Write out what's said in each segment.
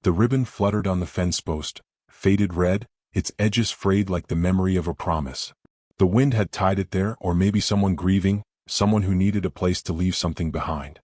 The ribbon fluttered on the fence post, faded red, its edges frayed like the memory of a promise. The wind had tied it there, or maybe someone grieving, someone who needed a place to leave something behind.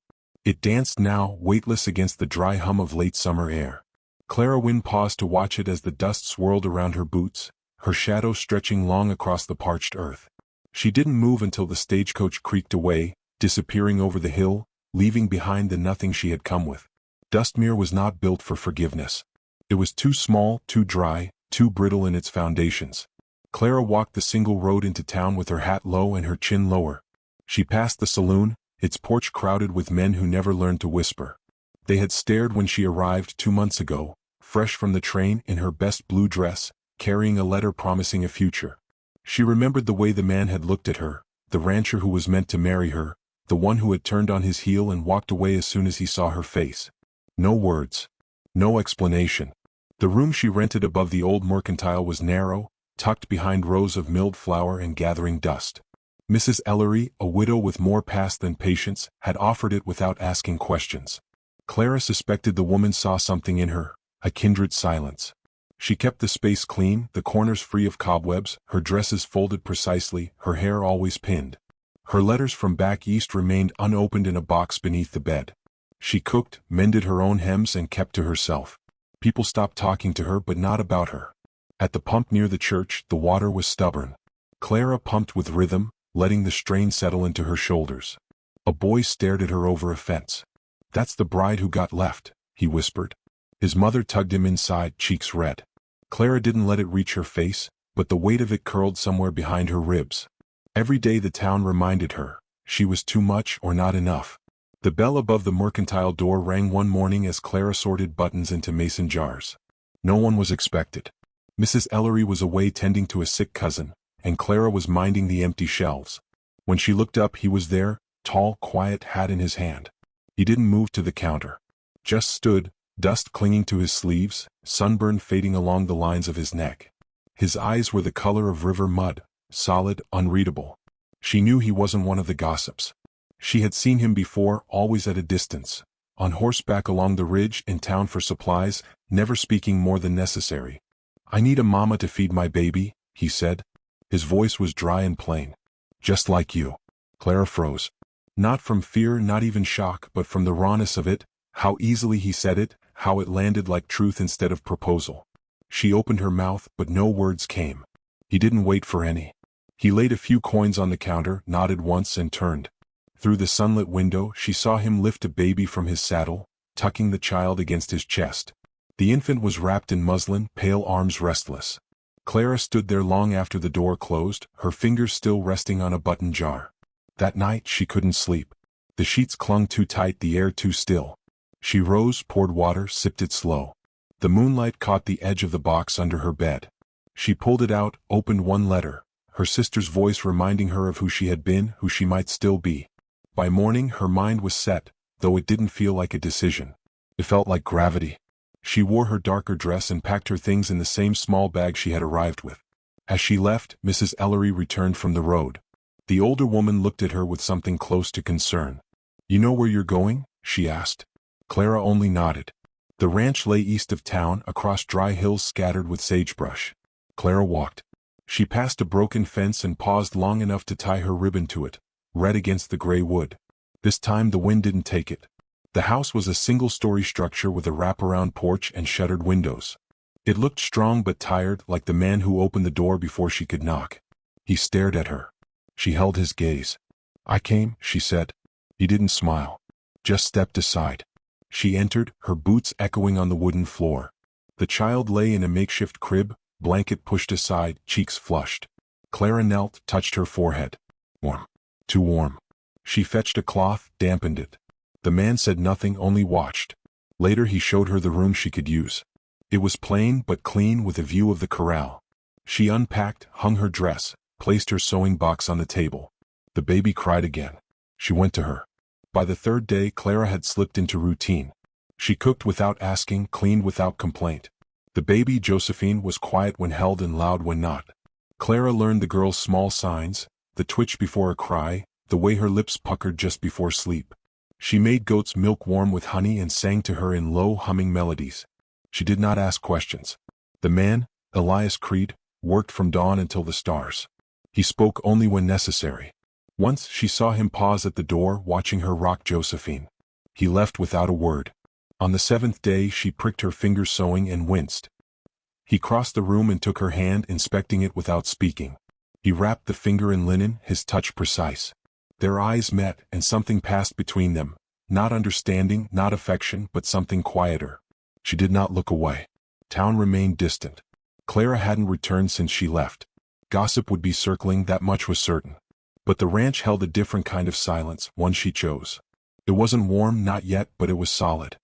It danced now, weightless against the dry hum of late summer air. Clara Wynne paused to watch it as the dust swirled around her boots, her shadow stretching long across the parched earth. She didn't move until the stagecoach creaked away, disappearing over the hill, leaving behind the nothing she had come with. Dustmere was not built for forgiveness. It was too small, too dry, too brittle in its foundations. Clara walked the single road into town with her hat low and her chin lower. She passed the saloon, its porch crowded with men who never learned to whisper. They had stared when she arrived 2 months ago, fresh from the train in her best blue dress, carrying a letter promising a future. She remembered the way the man had looked at her, the rancher who was meant to marry her, the one who had turned on his heel and walked away as soon as he saw her face. No words. No explanation. The room she rented above the old mercantile was narrow, tucked behind rows of milled flour and gathering dust. Mrs. Ellery, a widow with more past than patience, had offered it without asking questions. Clara suspected the woman saw something in her, a kindred silence. She kept the space clean, the corners free of cobwebs, her dresses folded precisely, her hair always pinned. Her letters from back east remained unopened in a box beneath the bed. She cooked, mended her own hems and kept to herself. People stopped talking to her but not about her. At the pump near the church, the water was stubborn. Clara pumped with rhythm, letting the strain settle into her shoulders. A boy stared at her over a fence. "That's the bride who got left," he whispered. His mother tugged him inside, cheeks red. Clara didn't let it reach her face, but the weight of it curled somewhere behind her ribs. Every day the town reminded her, she was too much or not enough. The bell above the mercantile door rang one morning as Clara sorted buttons into mason jars. No one was expected. Mrs. Ellery was away tending to a sick cousin, and Clara was minding the empty shelves. When she looked up, he was there, tall, quiet, hat in his hand. He didn't move to the counter. Just stood, dust clinging to his sleeves, sunburn fading along the lines of his neck. His eyes were the color of river mud, solid, unreadable. She knew he wasn't one of the gossips. She had seen him before, always at a distance, on horseback along the ridge, in town for supplies, never speaking more than necessary. "I need a mama to feed my baby," he said. His voice was dry and plain. "Just like you." Clara froze. Not from fear, not even shock, but from the rawness of it, how easily he said it, how it landed like truth instead of proposal. She opened her mouth, but no words came. He didn't wait for any. He laid a few coins on the counter, nodded once and turned. Through the sunlit window, she saw him lift a baby from his saddle, tucking the child against his chest. The infant was wrapped in muslin, pale arms restless. Clara stood there long after the door closed, her fingers still resting on a button jar. That night she couldn't sleep. The sheets clung too tight, the air too still. She rose, poured water, sipped it slow. The moonlight caught the edge of the box under her bed. She pulled it out, opened one letter, her sister's voice reminding her of who she had been, who she might still be. By morning her mind was set, though it didn't feel like a decision. It felt like gravity. She wore her darker dress and packed her things in the same small bag she had arrived with. As she left, Mrs. Ellery returned from the road. The older woman looked at her with something close to concern. "You know where you're going?" she asked. Clara only nodded. The ranch lay east of town, across dry hills scattered with sagebrush. Clara walked. She passed a broken fence and paused long enough to tie her ribbon to it, red against the gray wood. This time the wind didn't take it. The house was a single-story structure with a wraparound porch and shuttered windows. It looked strong but tired, like the man who opened the door before she could knock. He stared at her. She held his gaze. "I came," she said. He didn't smile. Just stepped aside. She entered, her boots echoing on the wooden floor. The child lay in a makeshift crib, blanket pushed aside, cheeks flushed. Clara knelt, touched her forehead. Warm. Too warm. She fetched a cloth, dampened it. The man said nothing, only watched. Later he showed her the room she could use. It was plain but clean, with a view of the corral. She unpacked, hung her dress, placed her sewing box on the table. The baby cried again. She went to her. By the third day Clara had slipped into routine. She cooked without asking, cleaned without complaint. The baby, Josephine, was quiet when held and loud when not. Clara learned the girl's small signs, the twitch before a cry, the way her lips puckered just before sleep. She made goat's milk warm with honey and sang to her in low, humming melodies. She did not ask questions. The man, Elias Creed, worked from dawn until the stars. He spoke only when necessary. Once she saw him pause at the door watching her rock Josephine. He left without a word. On the seventh day she pricked her fingers sewing and winced. He crossed the room and took her hand, inspecting it without speaking. He wrapped the finger in linen, his touch precise. Their eyes met and something passed between them, not understanding, not affection, but something quieter. She did not look away. Town remained distant. Clara hadn't returned since she left. Gossip would be circling, that much was certain. But the ranch held a different kind of silence, one she chose. It wasn't warm, not yet, but it was solid.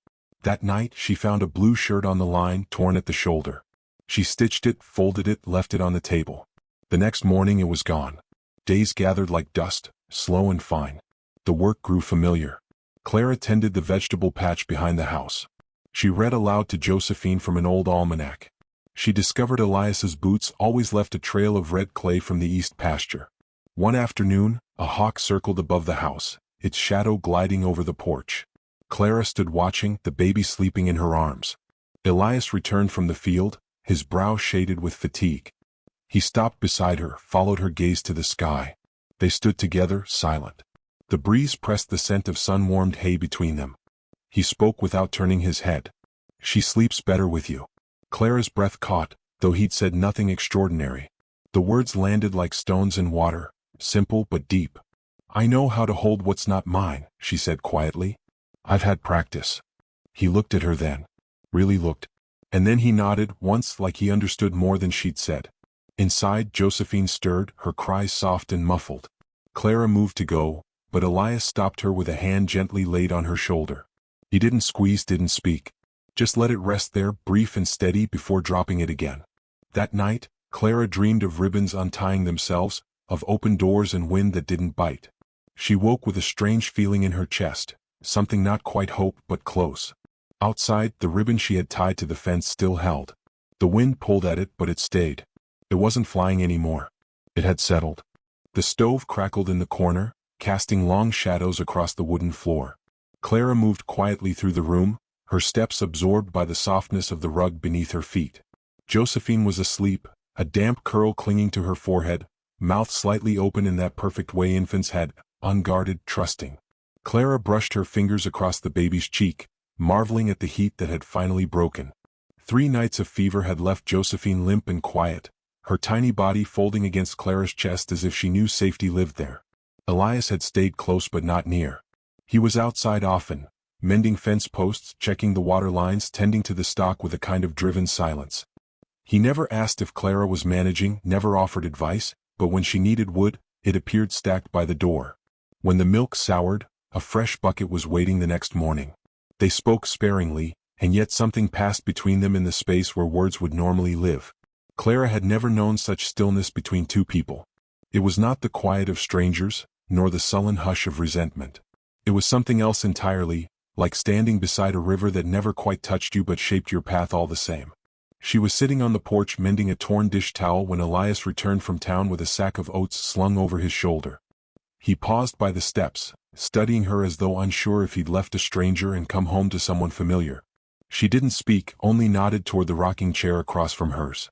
That night she found a blue shirt on the line, torn at the shoulder. She stitched it, folded it, left it on the table. The next morning it was gone. Days gathered like dust, slow and fine. The work grew familiar. Clara tended the vegetable patch behind the house. She read aloud to Josephine from an old almanac. She discovered Elias's boots always left a trail of red clay from the east pasture. One afternoon, a hawk circled above the house, its shadow gliding over the porch. Clara stood watching, the baby sleeping in her arms. Elias returned from the field, his brow shaded with fatigue. He stopped beside her, followed her gaze to the sky. They stood together, silent. The breeze pressed the scent of sun-warmed hay between them. He spoke without turning his head. "She sleeps better with you." Clara's breath caught, though he'd said nothing extraordinary. The words landed like stones in water, simple but deep. "I know how to hold what's not mine," she said quietly. "I've had practice." He looked at her then. Really looked. And then he nodded, once like he understood more than she'd said. Inside, Josephine stirred, her cries soft and muffled. Clara moved to go, but Elias stopped her with a hand gently laid on her shoulder. He didn't squeeze, didn't speak. Just let it rest there, brief and steady, before dropping it again. That night, Clara dreamed of ribbons untying themselves, of open doors and wind that didn't bite. She woke with a strange feeling in her chest, something not quite hope but close. Outside, the ribbon she had tied to the fence still held. The wind pulled at it, but it stayed. It wasn't flying anymore. It had settled. The stove crackled in the corner, casting long shadows across the wooden floor. Clara moved quietly through the room, her steps absorbed by the softness of the rug beneath her feet. Josephine was asleep, a damp curl clinging to her forehead, mouth slightly open in that perfect way infants had, unguarded, trusting. Clara brushed her fingers across the baby's cheek, marveling at the heat that had finally broken. 3 nights of fever had left Josephine limp and quiet, her tiny body folding against Clara's chest as if she knew safety lived there. Elias had stayed close but not near. He was outside often, mending fence posts, checking the water lines, tending to the stock with a kind of driven silence. He never asked if Clara was managing, never offered advice, but when she needed wood, it appeared stacked by the door. When the milk soured, a fresh bucket was waiting the next morning. They spoke sparingly, and yet something passed between them in the space where words would normally live. Clara had never known such stillness between two people. It was not the quiet of strangers, nor the sullen hush of resentment. It was something else entirely, like standing beside a river that never quite touched you but shaped your path all the same. She was sitting on the porch mending a torn dish towel when Elias returned from town with a sack of oats slung over his shoulder. He paused by the steps, studying her as though unsure if he'd left a stranger and come home to someone familiar. She didn't speak, only nodded toward the rocking chair across from hers.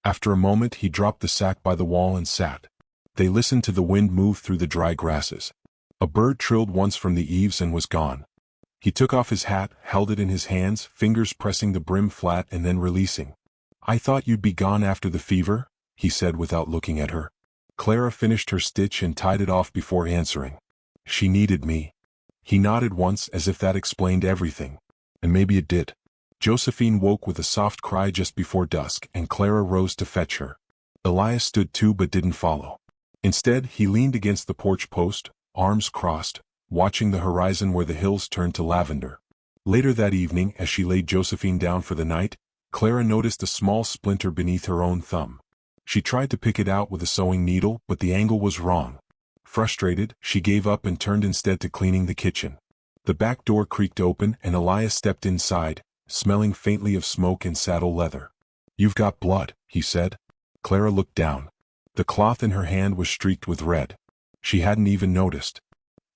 After a moment he dropped the sack by the wall and sat. They listened to the wind move through the dry grasses. A bird trilled once from the eaves and was gone. He took off his hat, held it in his hands, fingers pressing the brim flat and then releasing. "I thought you'd be gone after the fever," he said without looking at her. Clara finished her stitch and tied it off before answering. "She needed me." He nodded once as if that explained everything. And maybe it did. Josephine woke with a soft cry just before dusk, and Clara rose to fetch her. Elias stood too but didn't follow. Instead, he leaned against the porch post, arms crossed, watching the horizon where the hills turned to lavender. Later that evening, as she laid Josephine down for the night, Clara noticed a small splinter beneath her own thumb. She tried to pick it out with a sewing needle, but the angle was wrong. Frustrated, she gave up and turned instead to cleaning the kitchen. The back door creaked open and Elias stepped inside, smelling faintly of smoke and saddle leather. "You've got blood," he said. Clara looked down. The cloth in her hand was streaked with red. She hadn't even noticed.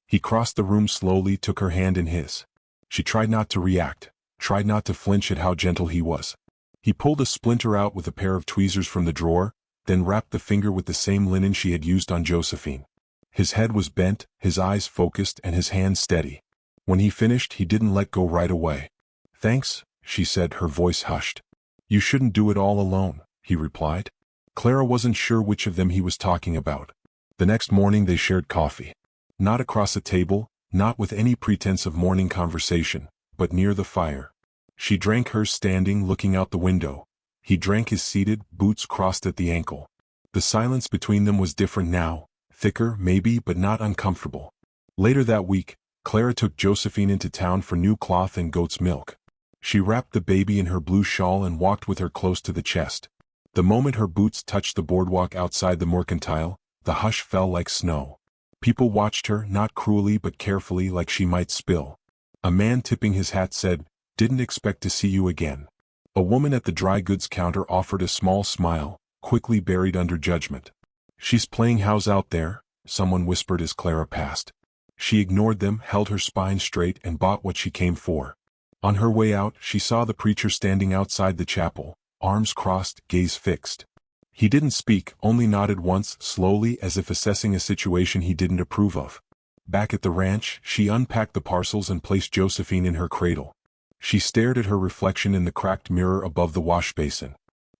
He crossed the room slowly, took her hand in his. She tried not to react. tried not to flinch at how gentle he was. He pulled a splinter out with a pair of tweezers from the drawer, then wrapped the finger with the same linen she had used on Josephine. His head was bent, his eyes focused, and his hand steady. When he finished, he didn't let go right away. "Thanks," she said, her voice hushed. "You shouldn't do it all alone," he replied. Clara wasn't sure which of them he was talking about. The next morning they shared coffee. Not across a table, not with any pretense of morning conversation, but near the fire. She drank hers standing, looking out the window. He drank his seated, boots crossed at the ankle. The silence between them was different now, thicker, maybe, but not uncomfortable. Later that week, Clara took Josephine into town for new cloth and goat's milk. She wrapped the baby in her blue shawl and walked with her close to the chest. The moment her boots touched the boardwalk outside the Mercantile, the hush fell like snow. People watched her, not cruelly but carefully, like she might spill. A man tipping his hat said, "Didn't expect to see you again." A woman at the dry goods counter offered a small smile, quickly buried under judgment. "She's playing house out there," someone whispered as Clara passed. She ignored them, held her spine straight, and bought what she came for. On her way out, she saw the preacher standing outside the chapel, arms crossed, gaze fixed. He didn't speak, only nodded once, slowly, as if assessing a situation he didn't approve of. Back at the ranch, she unpacked the parcels and placed Josephine in her cradle. She stared at her reflection in the cracked mirror above the wash basin.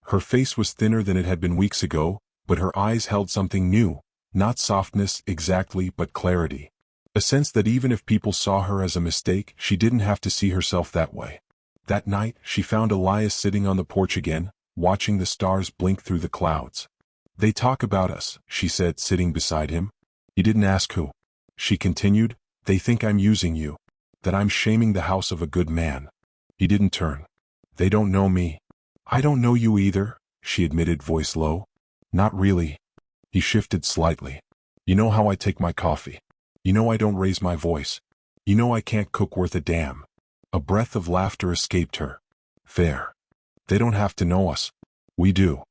Her face was thinner than it had been weeks ago, but her eyes held something new, not softness exactly, but clarity. A sense that even if people saw her as a mistake, she didn't have to see herself that way. That night, she found Elias sitting on the porch again, watching the stars blink through the clouds. "They talk about us," she said, sitting beside him. "You didn't ask who." She continued, "They think I'm using you, that I'm shaming the house of a good man." He didn't turn. "They don't know me." "I don't know you either," she admitted, voice low. "Not really." He shifted slightly. "You know how I take my coffee. You know I don't raise my voice. You know I can't cook worth a damn." A breath of laughter escaped her. "Fair. They don't have to know us. We do."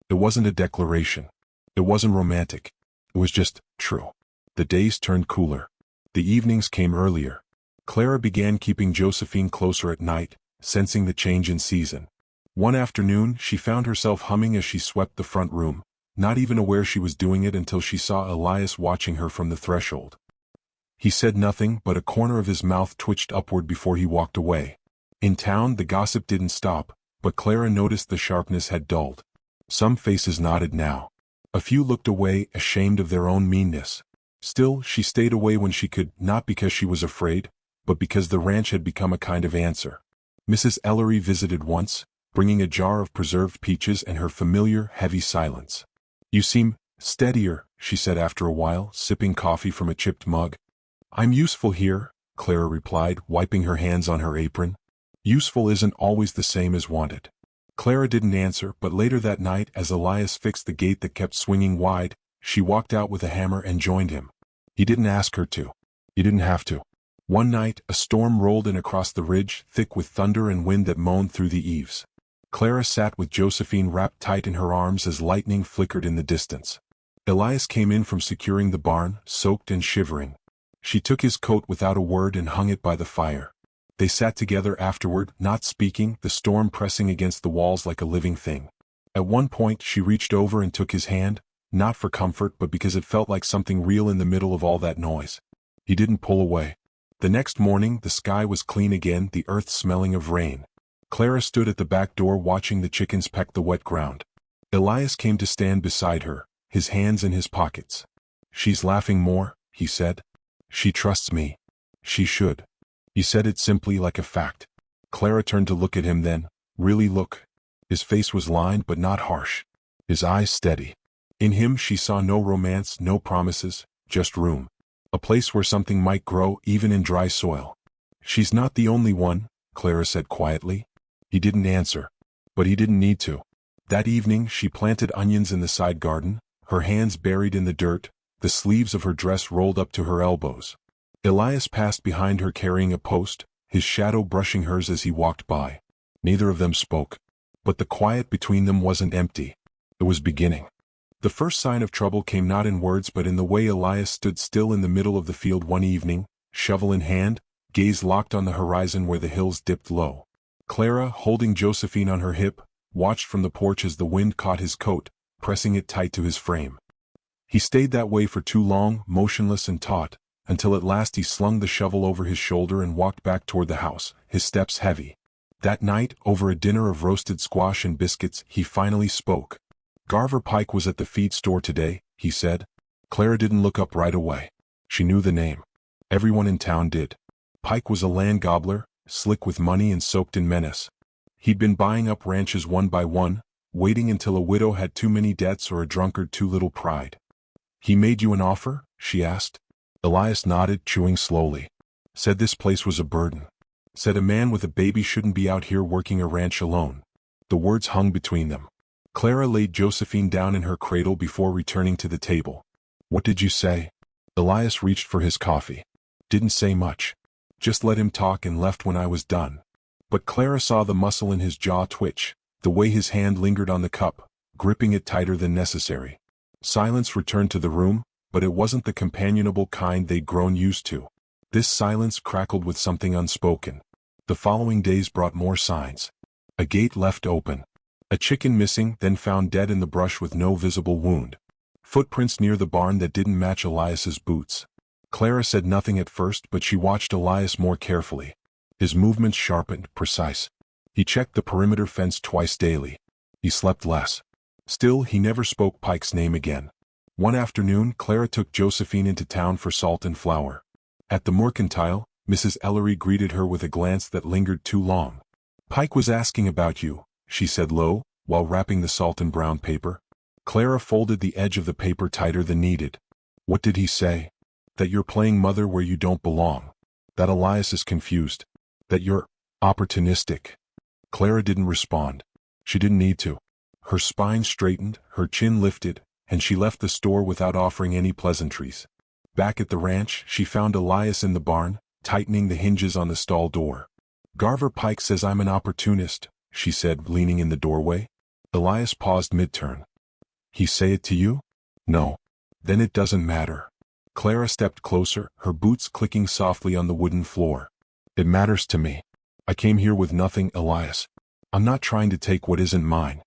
It wasn't a declaration. It wasn't romantic. It was just true. The days turned cooler. The evenings came earlier. Clara began keeping Josephine closer at night, sensing the change in season. One afternoon, she found herself humming as she swept the front room, not even aware she was doing it until she saw Elias watching her from the threshold. He said nothing, but a corner of his mouth twitched upward before he walked away. In town, the gossip didn't stop, but Clara noticed the sharpness had dulled. Some faces nodded now. A few looked away, ashamed of their own meanness. Still, she stayed away when she could, not because she was afraid, but because the ranch had become a kind of answer. Mrs. Ellery visited once, bringing a jar of preserved peaches and her familiar, heavy silence. "You seem steadier," she said after a while, sipping coffee from a chipped mug. "I'm useful here," Clara replied, wiping her hands on her apron. Useful isn't always the same as wanted. Clara didn't answer, but later that night, as Elias fixed the gate that kept swinging wide, she walked out with a hammer and joined him. He didn't ask her to. He didn't have to. One night, a storm rolled in across the ridge, thick with thunder and wind that moaned through the eaves. Clara sat with Josephine wrapped tight in her arms as lightning flickered in the distance. Elias came in from securing the barn, soaked and shivering. She took his coat without a word and hung it by the fire. They sat together afterward, not speaking, the storm pressing against the walls like a living thing. At one point, she reached over and took his hand, not for comfort but because it felt like something real in the middle of all that noise. He didn't pull away. The next morning, the sky was clean again, the earth smelling of rain. Clara stood at the back door watching the chickens peck the wet ground. Elias came to stand beside her, his hands in his pockets. "She's laughing more," he said. "She trusts me. She should." He said it simply, like a fact. Clara turned to look at him then, really look. His face was lined but not harsh. His eyes steady. In him she saw no romance, no promises, just room. A place where something might grow even in dry soil. "She's not the only one," Clara said quietly. He didn't answer. But he didn't need to. That evening she planted onions in the side garden, her hands buried in the dirt, the sleeves of her dress rolled up to her elbows. Elias passed behind her carrying a post, his shadow brushing hers as he walked by. Neither of them spoke. But the quiet between them wasn't empty. It was beginning. The first sign of trouble came not in words but in the way Elias stood still in the middle of the field one evening, shovel in hand, gaze locked on the horizon where the hills dipped low. Clara, holding Josephine on her hip, watched from the porch as the wind caught his coat, pressing it tight to his frame. He stayed that way for too long, motionless and taut, until at last he slung the shovel over his shoulder and walked back toward the house, his steps heavy. That night, over a dinner of roasted squash and biscuits, he finally spoke. "Garver Pike was at the feed store today," he said. Clara didn't look up right away. She knew the name. Everyone in town did. Pike was a land gobbler, slick with money and soaked in menace. He'd been buying up ranches one by one, waiting until a widow had too many debts or a drunkard too little pride. "He made you an offer?" she asked. Elias nodded, chewing slowly. "Said this place was a burden. Said a man with a baby shouldn't be out here working a ranch alone." The words hung between them. Clara laid Josephine down in her cradle before returning to the table. "What did you say?" Elias reached for his coffee. "Didn't say much. Just let him talk and left when I was done." But Clara saw the muscle in his jaw twitch, the way his hand lingered on the cup, gripping it tighter than necessary. Silence returned to the room, but it wasn't the companionable kind they'd grown used to. This silence crackled with something unspoken. The following days brought more signs. A gate left open. A chicken missing, then found dead in the brush with no visible wound. Footprints near the barn that didn't match Elias's boots. Clara said nothing at first, but she watched Elias more carefully. His movements sharpened, precise. He checked the perimeter fence twice daily. He slept less. Still, he never spoke Pike's name again. One afternoon, Clara took Josephine into town for salt and flour. At the mercantile, Mrs. Ellery greeted her with a glance that lingered too long. "Pike was asking about you," she said low, while wrapping the salt in brown paper. Clara folded the edge of the paper tighter than needed. "What did he say?" "That you're playing mother where you don't belong. That Elias is confused. That you're opportunistic." Clara didn't respond. She didn't need to. Her spine straightened, her chin lifted, and she left the store without offering any pleasantries. Back at the ranch, she found Elias in the barn, tightening the hinges on the stall door. "Garver Pike says I'm an opportunist," she said, leaning in the doorway. Elias paused mid-turn. "He say it to you?" "No." "Then it doesn't matter." Clara stepped closer, her boots clicking softly on the wooden floor. "It matters to me. I came here with nothing, Elias. I'm not trying to take what isn't mine.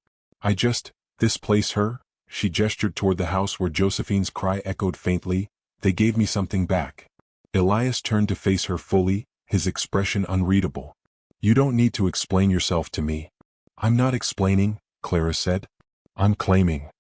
This place her," she gestured toward the house where Josephine's cry echoed faintly, "they gave me something back." Elias turned to face her fully, his expression unreadable. "You don't need to explain yourself to me." "I'm not explaining," Clara said. "I'm claiming."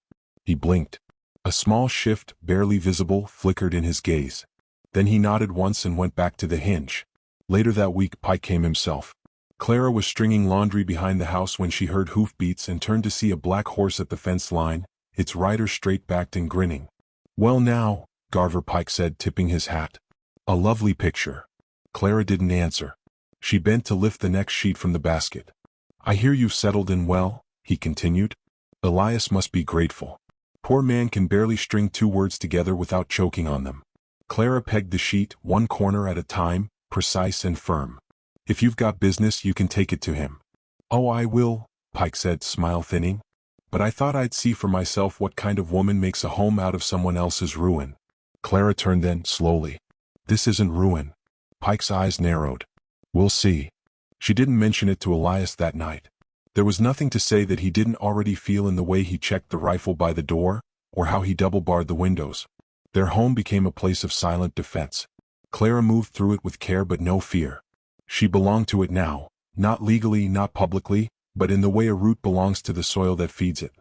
He blinked. A small shift, barely visible, flickered in his gaze. Then he nodded once and went back to the hinge. Later that week, Pike came himself. Clara was stringing laundry behind the house when she heard hoofbeats and turned to see a black horse at the fence line, its rider straight-backed and grinning. "Well now," Garver Pike said, tipping his hat. "A lovely picture." Clara didn't answer. She bent to lift the next sheet from the basket. "I hear you've settled in well," he continued. "Elias must be grateful. Poor man can barely string two words together without choking on them." Clara pegged the sheet, one corner at a time, precise and firm. "If you've got business, you can take it to him." "Oh, I will," Pike said, smile thinning. "But I thought I'd see for myself what kind of woman makes a home out of someone else's ruin." Clara turned then, slowly. "This isn't ruin." Pike's eyes narrowed. "We'll see." She didn't mention it to Elias that night. There was nothing to say that he didn't already feel in the way he checked the rifle by the door, or how he double-barred the windows. Their home became a place of silent defense. Clara moved through it with care but no fear. She belonged to it now, not legally, not publicly, but in the way a root belongs to the soil that feeds it.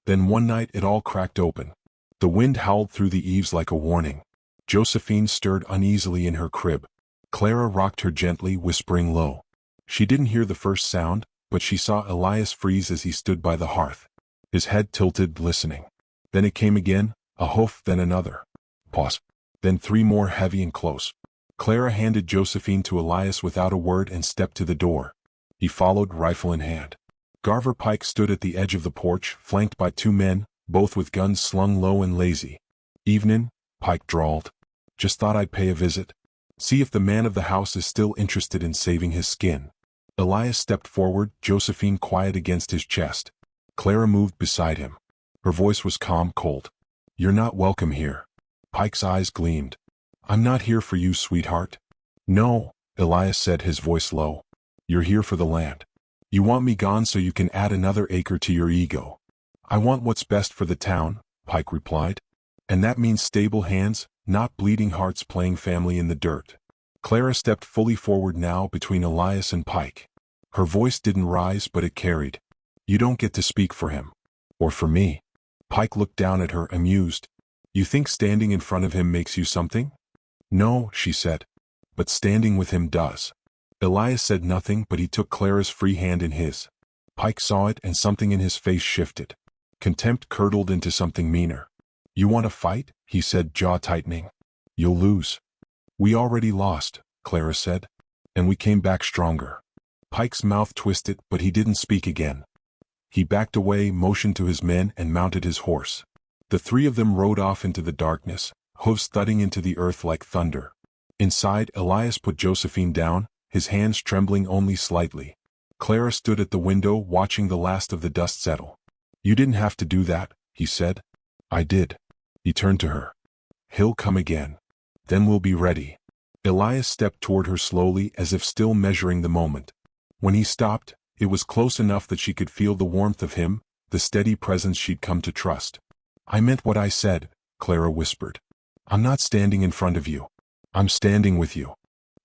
Then one night it all cracked open. The wind howled through the eaves like a warning. Josephine stirred uneasily in her crib. Clara rocked her gently, whispering low. She didn't hear the first sound, but she saw Elias freeze as he stood by the hearth. His head tilted, listening. Then it came again, a hoof, then another. Pause. Then three more, heavy and close. Clara handed Josephine to Elias without a word and stepped to the door. He followed, rifle in hand. Garver Pike stood at the edge of the porch, flanked by two men, both with guns slung low and lazy. "Evenin'," Pike drawled. "Just thought I'd pay a visit. See if the man of the house is still interested in saving his skin." Elias stepped forward, Josephine quiet against his chest. Clara moved beside him. Her voice was calm, cold. "You're not welcome here." Pike's eyes gleamed. "I'm not here for you, sweetheart." "No," Elias said, his voice low. "You're here for the land." You want me gone so you can add another acre to your ego. I want what's best for the town, Pike replied. And that means stable hands, not bleeding hearts playing family in the dirt. Clara stepped fully forward now between Elias and Pike. Her voice didn't rise, but it carried. You don't get to speak for him. Or for me. Pike looked down at her, amused. You think standing in front of him makes you something? No, she said. But standing with him does. Elias said nothing, but he took Clara's free hand in his. Pike saw it, and something in his face shifted. Contempt curdled into something meaner. You want to fight? He said, jaw tightening. You'll lose. We already lost, Clara said. And we came back stronger. Pike's mouth twisted, but he didn't speak again. He backed away, motioned to his men, and mounted his horse. The three of them rode off into the darkness, hooves thudding into the earth like thunder. Inside, Elias put Josephine down, his hands trembling only slightly. Clara stood at the window, watching the last of the dust settle. You didn't have to do that, he said. I did. He turned to her. He'll come again. Then we'll be ready. Elias stepped toward her slowly, as if still measuring the moment. When he stopped, it was close enough that she could feel the warmth of him, the steady presence she'd come to trust. I meant what I said, Clara whispered. I'm not standing in front of you. I'm standing with you.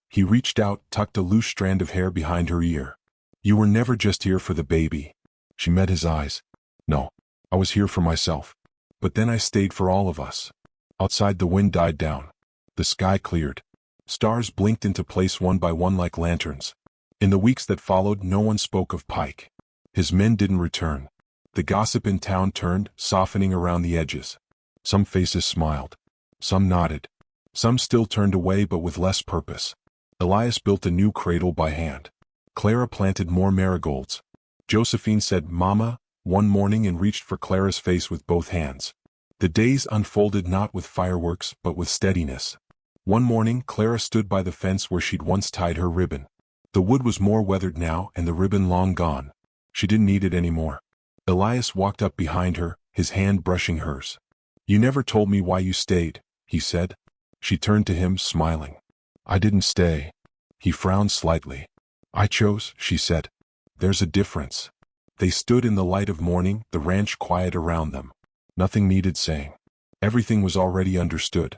He reached out, tucked a loose strand of hair behind her ear. You were never just here for the baby. She met his eyes. No, I was here for myself. But then I stayed for all of us. Outside, the wind died down. The sky cleared. Stars blinked into place one by one like lanterns. In the weeks that followed, no one spoke of Pike. His men didn't return. The gossip in town turned, softening around the edges. Some faces smiled. Some nodded. Some still turned away, but with less purpose. Elias built a new cradle by hand. Clara planted more marigolds. Josephine said, Mama, one morning, and reached for Clara's face with both hands. The days unfolded not with fireworks, but with steadiness. One morning, Clara stood by the fence where she'd once tied her ribbon. The wood was more weathered now, and the ribbon long gone. She didn't need it anymore. Elias walked up behind her, his hand brushing hers. You never told me why you stayed, he said. She turned to him, smiling. I didn't stay. He frowned slightly. I chose, she said. There's a difference. They stood in the light of morning, the ranch quiet around them. Nothing needed saying. Everything was already understood.